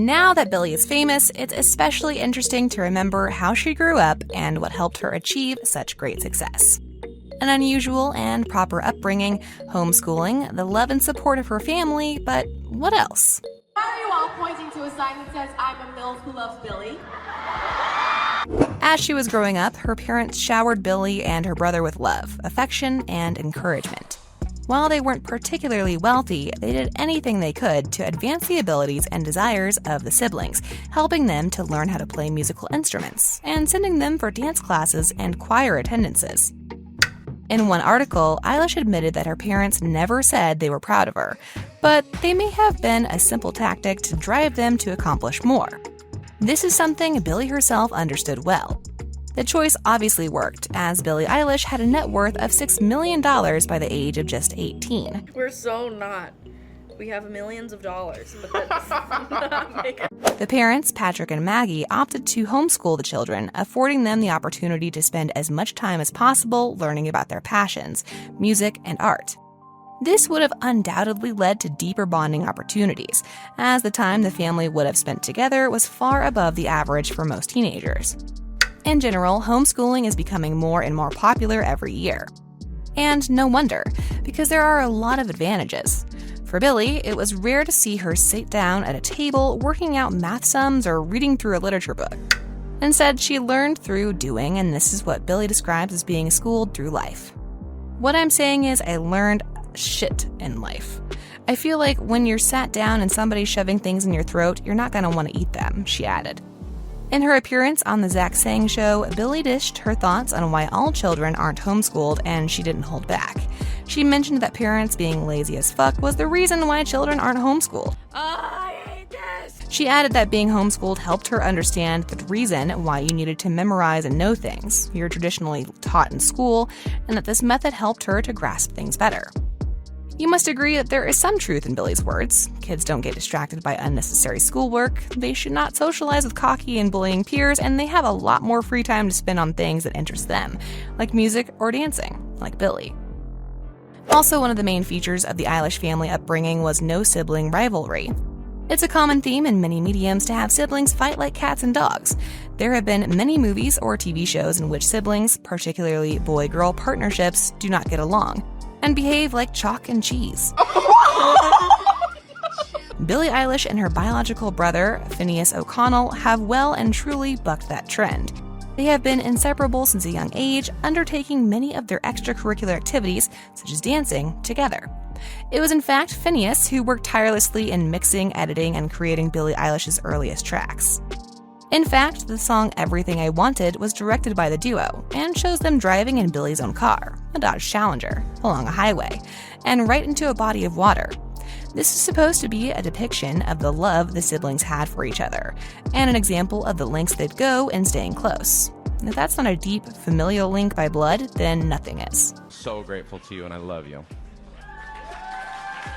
Now that Billie is famous, it's especially interesting to remember how she grew up and what helped her achieve such great success. An unusual and proper upbringing, homeschooling, the love and support of her family, but what else? Why are you all pointing to a sign that says, "I'm a MILF who loves Billie"? As she was growing up, her parents showered Billie and her brother with love, affection, and encouragement. While they weren't particularly wealthy, they did anything they could to advance the abilities and desires of the siblings, helping them to learn how to play musical instruments, and sending them for dance classes and choir attendances. In one article, Eilish admitted that her parents never said they were proud of her, but they may have been a simple tactic to drive them to accomplish more. This is something Billie herself understood well. The choice obviously worked, as Billie Eilish had a net worth of $6 million by the age of just 18. We're so not. We have millions of dollars, but that does not make it. The parents, Patrick and Maggie, opted to homeschool the children, affording them the opportunity to spend as much time as possible learning about their passions, music and art. This would have undoubtedly led to deeper bonding opportunities, as the time the family would have spent together was far above the average for most teenagers. In general, homeschooling is becoming more and more popular every year. And no wonder, because there are a lot of advantages. For Billie, it was rare to see her sit down at a table working out math sums or reading through a literature book. Instead, she learned through doing, and this is what Billie describes as being schooled through life. What I'm saying is I learned shit in life. I feel like when you're sat down and somebody's shoving things in your throat, you're not going to want to eat them, she added. In her appearance on the Zach Sang Show, Billie dished her thoughts on why all children aren't homeschooled, and she didn't hold back. She mentioned that parents being lazy as fuck was the reason why children aren't homeschooled. I hate this! She added that being homeschooled helped her understand the reason why you needed to memorize and know things you're traditionally taught in school, and that this method helped her to grasp things better. You must agree that there is some truth in Billie's words. Kids don't get distracted by unnecessary schoolwork, they should not socialize with cocky and bullying peers, and they have a lot more free time to spend on things that interest them, like music or dancing, like Billie. Also, one of the main features of the Eilish family upbringing was no sibling rivalry. It's a common theme in many mediums to have siblings fight like cats and dogs. There have been many movies or TV shows in which siblings, particularly boy-girl partnerships, do not get along and behave like chalk and cheese. Billie Eilish and her biological brother, Finneas O'Connell, have well and truly bucked that trend. They have been inseparable since a young age, undertaking many of their extracurricular activities, such as dancing, together. It was in fact Finneas who worked tirelessly in mixing, editing, and creating Billie Eilish's earliest tracks. In fact, the song Everything I Wanted was directed by the duo, and shows them driving in Billie's own car, a Dodge Challenger, along a highway, and right into a body of water. This is supposed to be a depiction of the love the siblings had for each other, and an example of the lengths they'd go in staying close. And if that's not a deep, familial link by blood, then nothing is. So grateful to you, and I love you.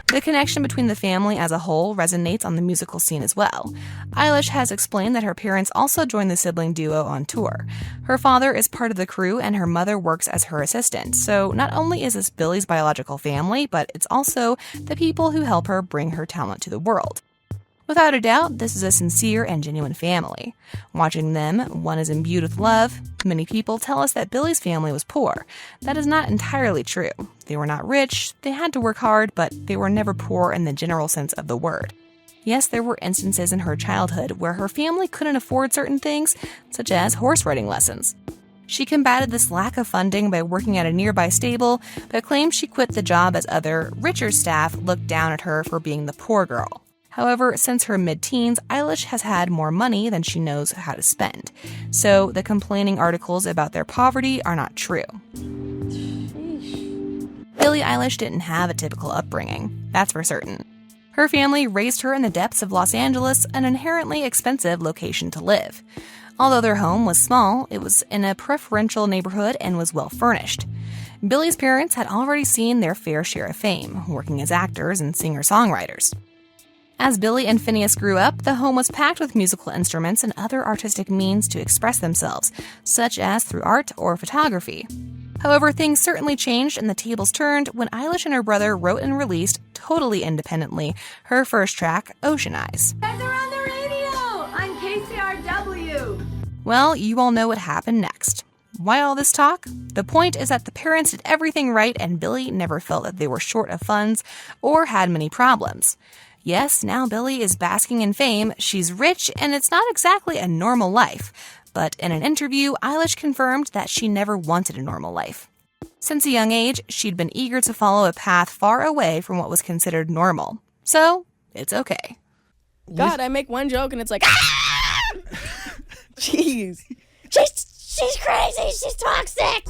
The connection between the family as a whole resonates on the musical scene as well. Eilish has explained that her parents also joined the sibling duo on tour. Her father is part of the crew and her mother works as her assistant, so not only is this Billie's biological family, but it's also the people who help her bring her talent to the world. Without a doubt, this is a sincere and genuine family. Watching them, one is imbued with love. Many people tell us that Billie's family was poor. That is not entirely true. They were not rich, they had to work hard, but they were never poor in the general sense of the word. Yes, there were instances in her childhood where her family couldn't afford certain things, such as horse riding lessons. She combated this lack of funding by working at a nearby stable, but claimed she quit the job as other, richer staff looked down at her for being the poor girl. However, since her mid-teens, Eilish has had more money than she knows how to spend. So the complaining articles about their poverty are not true. Billie Eilish didn't have a typical upbringing, that's for certain. Her family raised her in the depths of Los Angeles, an inherently expensive location to live. Although their home was small, it was in a preferential neighborhood and was well furnished. Billie's parents had already seen their fair share of fame, working as actors and singer-songwriters. As Billie and Finneas grew up, the home was packed with musical instruments and other artistic means to express themselves, such as through art or photography. However, things certainly changed and the tables turned when Eilish and her brother wrote and released, totally independently, her first track, Ocean Eyes. Guys are on the radio! Well, you all know what happened next. Why all this talk? The point is that the parents did everything right and Billie never felt that they were short of funds or had many problems. Yes, now Billie is basking in fame, she's rich, and it's not exactly a normal life. But in an interview, Eilish confirmed that she never wanted a normal life. Since a young age, she'd been eager to follow a path far away from what was considered normal. So, it's okay. God, I make one joke and it's like, Jeez. She's crazy. She's toxic.